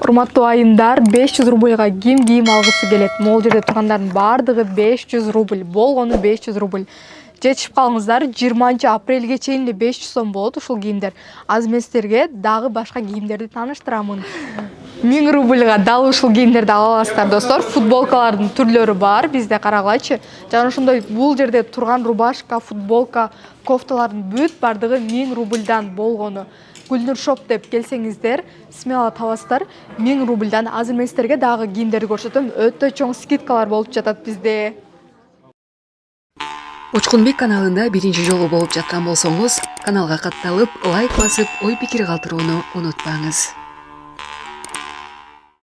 Урматтуу айымдар, 500 рубльга ким кийим алгысы келет? Могул жерде тургандардын баардыгы 500 рубль, болгону 500 рубль. Жетишип калыңыздар, 20-апрелге чейин эле 500 сом болот ушул кийимдер. Азыр мен сиздерге дагы башка кийимдерди тааныштырамын. 1000 рубльга дал ушул кийимдерди ала аласыздар, достор. Футболкалардын түрлөрү бар, бизде карагылачы. Жана ошондой бул жерде турган рубашка, футболка, кофталардын бүт бардыгы 1000 рубльдан болгону. Гүлнур шоп деп келсеңиздер, смело табасыздар. 1000 рубльдан. Азыр мен сиздерге дагы кийимдерди көрсөтөм. Өтө чоң скидкалар болуп жатат бизде. Учкунбек каналында биринчи жолу болуп жаткан болсоңуз, каналга катталып, лайк басып, ой пикир калтырууну унутпаңыз.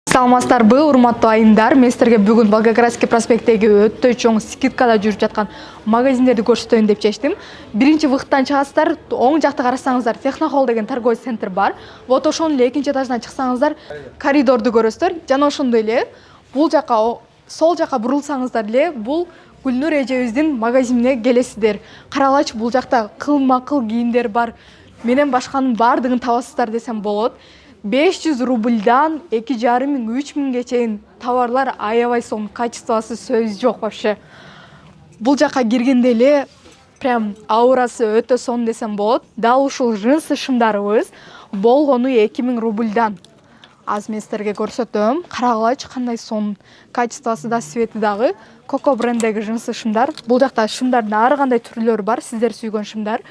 Саламатсыздарбы, урматтуу айымдар. Мен сиздерге бүгүн Волгоградский проспекттеги өтө чоң скидкада жүрүп жаткан магазиндерди көрсөтөйүн деп чечтим. Биринчи выходтан чыгасыздар, оң жакта карасаңыздар, Технохолл деген торговый центр бар. Вот ошонун эле экинчи этажынан чыксаңыздар, коридорду көрөсүздөр. Жана ошондой эле бул жака, сол жака бурулсаңыздар эле, бул Гүлнур эжебиздин магазинине келесиздер. Карагылачы, бул жакта кылма-кыл кийимдер бар. Менен башканын баардыгын табасыздар десем болот. 500 рубльдан 2500-3000ге чейин товарлар аябай сонун, качествосы сөз жок вообще. Бул жака киргенде эле прям аурасы өтө сонун десем болот. Дал ушул джинсы шымдарыбыз болгону 2000 рубльдан. Аз мен сиздерге көрсөтөм. Карагылачы, кандай сонун, качествосы да, свети дагы. Коко бренддеги джинсы шымдар. Бул жакта шымдардын ар кандай түрлөрү бар, сиздер сүйгөн шымдар.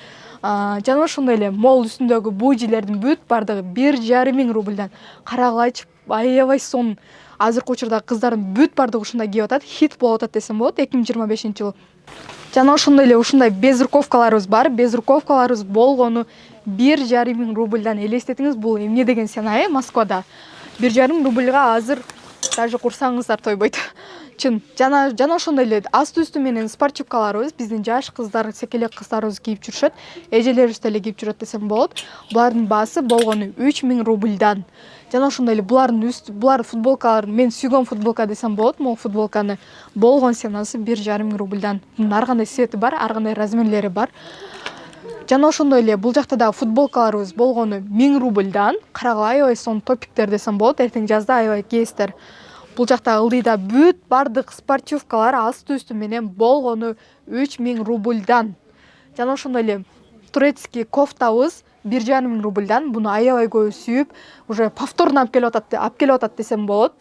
Жана ошондой эле мол үстүндөгү бужилердин бүт бардыгы 1500 рубльдан. Карагылачы, аябай сонун. Азыркы учурда кыздардын бүт бардыгы ушундай кийип атат, хит болуп атат десем болот 2025-жылы. Жана ошондой эле ушундай безруковкаларыбыз бар. Безруковкаларыбыз болгону 1500 рубльдан. Элестетиңиз, бул эмне деген сцена, Москвада. 1500 рубльга азыр даже курсаңыздар тойбойт. Чын. Жана ошондой эле асты үстү менен спортивкаларыбыз биздин жаш кыздар, секелек кыздарыбыз кийип жүрүшөт. Эжелерибиз деле кийип жүрөт десем болот. Булардын баасы болгону 3000 рубльдан. Жана ошондой эле булар футболкалар, мен сүйгөн футболка десем болот. Могу футболканы болгон ценасы 1500 рубльдан. Мунун ар кандай цвети бар, ар кандай размерлери бар. Жана ошондой эле бул жакта да футболкаларыбыз болгону 1000 рубльдан. Карагыла, аябай сонун топиктер десем болот. Эртең жазда аябай кийесиздер. Бул жакта ылдыйда бүт бардык спортивкалар асты үстү менен болгону 3000 рубльдан. Жана ошондой эле турецкий кофтабыз 1500 рубльдан. Буну аябай көбү сүйүп, уже повторно алып келип атат десем болот.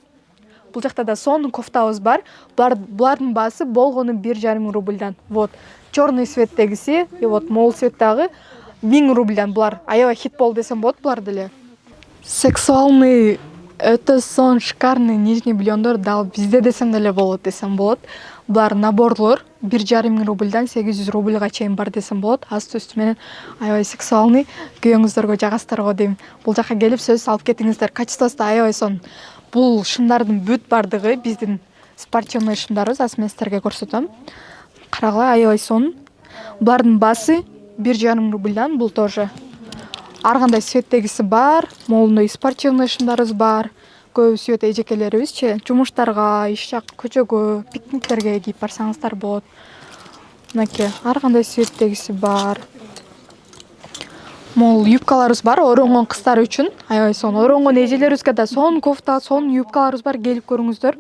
Бул жакта да сонун кофтабыз бар. Булардын баасы болгону 1500 рубльдан. Вот черный цветтегиси и вот мол цветтагы 1000 рубльдан. Булар аябай хит болду десем болот, булар деле. Сексуальный, өтө сонун, шикарный нижний бельёндор дал бизде десем деле болот десем болот. Булар наборлор 1500 рубльдан 800 рубльга чейин бар десем болот. Асты үстү менен аябай сексуальный, күйөөңүздөргө жагасыздарго дейм. Бул жака келип сөз алып кетиңиздер. Качествосы да аябай сонун. Бул шымдардын бүт бардыгы биздин спортивный шымдарыбыз. Аз мен сиздерге көрсөтөм. Карагыла, аябай сонун. Булардын баасы 1500 рубльдан. Бул тоже ар кандай цветтегиси бар, молундай спортивный шымдарыбыз бар. Көбү сүйөт эжекелерибизчи, жумуштарга, иш жак, көчөгө, пикниктерге кийип барсаңыздар болот. Мынакей, ар кандай цветтегиси бар. Мол юбкаларыбыз бар, оронгон кыздар үчүн. Аябай сонун. Оронгон эжелерибизге да сонун кофта, сонун юбкаларыбыз бар, келип көрүңүздөр.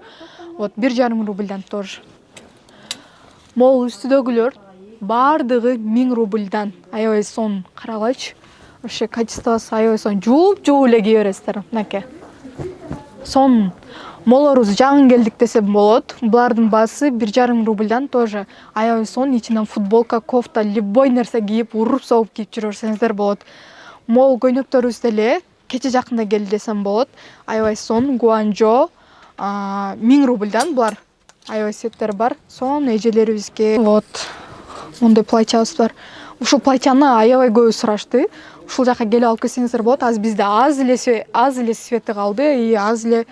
Вот 1500 рубльдан тоже. Мол үстүдөгүлөр баардыгы 1000 рубльдан. Аябай сонун. Карагылачы. Вообще качествосы аябай сонун. Жууп эле кие бересиздер. Мынакей. Сонун. Молорубуз жаңы келдик десем болот. Булардын баасы 1500 рубльдан тоже. Аябай сонун. Ичинен футболка, кофта, любой нерсе кийип, уруп соғып кийип жүрө берсеңиздер болот. Мол көйнөктөрүбүз деле кече жакында келди десем болот. Аябай сонун. Гуанчжо 1000 рубльдан. Булар аябай цветтер бар. Сонун эжелерибизге. Вот. Мондай платьябыз бар. Ушул платьяны аябай көбү сурашты. Ушул жака келип алып келсеңиздер болот. Азыр бизде аз эле цвети калды и аз эле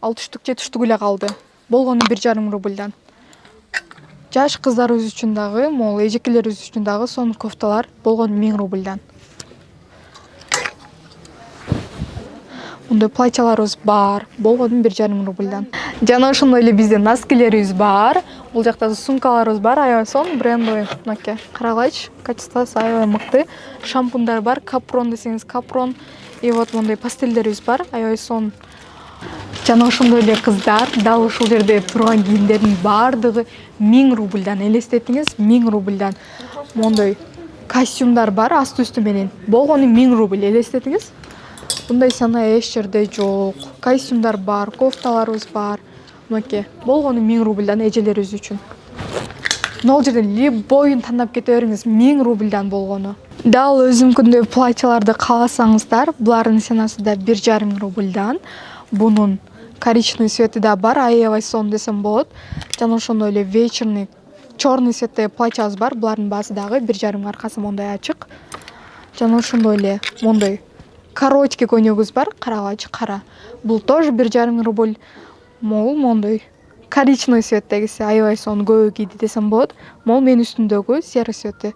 60-70 эле калды. Болгону 1500 рубльдан. Жаш кыздарыбыз үчүн дагы, мол эжекелерибиз үчүн дагы сонун кофталар болгону 1000 рубльдан. Мындай платьяларыбыз бар, болгону 1500 рубльдан. Жана ошондой эле бизде носкилерибиз бар. Бул жакта сумкаларыбыз бар, аябай сонун, брендовый. Мынакей, карагылачы, качествосы аябай мыкты. Шампундар бар, капрон десеңиз капрон. И вот мондай пастелдерибиз бар, аябай сонун. Жана ошондой эле кыздар, дал ушул жерде турган кийимдердин баардыгы 1000 рубльдан. Элестетиңиз, 1000 рубльдан. Мондой костюмдар бар асты үстү менен. Болгону 1000 рубль, элестетиңиз. Мындай сана эч жерде жок. Костюмдар бар, кофталарыбыз бар. Мынакей, болгону 1000 рубльдан эжелерибиз үчүн. Нол жерден любойун тандап кете бериңиз, 1000 рубльдан болгону. Дал өзүмкүндөй платьяларды кааласаңыздар, булардын ценасы да 1,5 рубльдан. Бунун коричневый цвети да бар, аябай сон десем болот. Жана ошондой эле вечерный черный цветте платьябыз бар. Булардын баасы дагы 1,5 аркасы мондай ачык. Жана ошондой эле мондай короткий көйнөгүбүз бар, карагачы кара. Бул тоже 1,5 рубль. Мол мондай коричневый цветтегиси аябай сон көбү кийди десем болот. Мол менин үстүмдөгү серый цвети.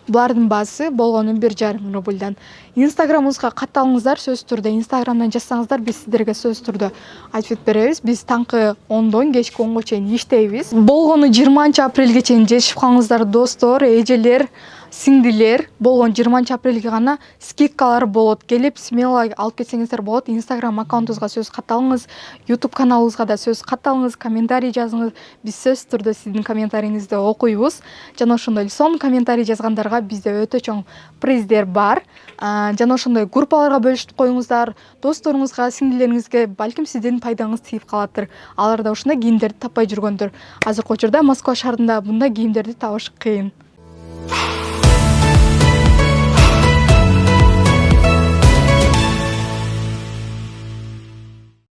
Булардын баасы болгону 1,5 рубльдан. Инстаграмыбызга катталыңыздар, сөзсүз түрдө Инстаграмдан жазсаңыздар, биз сиздерге сөзсүз түрдө айтып беребиз. Биз таңкы 10дон кечки 10го чейин иштейбиз. Болгону 20 апрелге чейин жетишип калыңыздар достор, эжелер, сиңдилер. Болгон 20 апрелге гана скидкалар болот. Келип смело алып кетсеңиздер болот. Инстаграм аккаунтубузга сөз катталыңыз, YouTube каналыбызга да сөз катталыңыз, комментарий жазыңыз. Биз сөзсүз түрдө сиздин комментарийиңизди окуйбуз. Жана ошондой сонун комментарий жазгандарга бизде өтө чоң приздер бар. Жана ошондой группаларга бөлүшүп коюңуздар. Досторуңузга, сиңдилериңизге балким сиздин пайдаңыз тийип калаттыр. Алар да ушундай кийимдерди таппай жүргөндүр. Азыркы учурда Москва шаарында мындай кийимдерди табыш кыйын.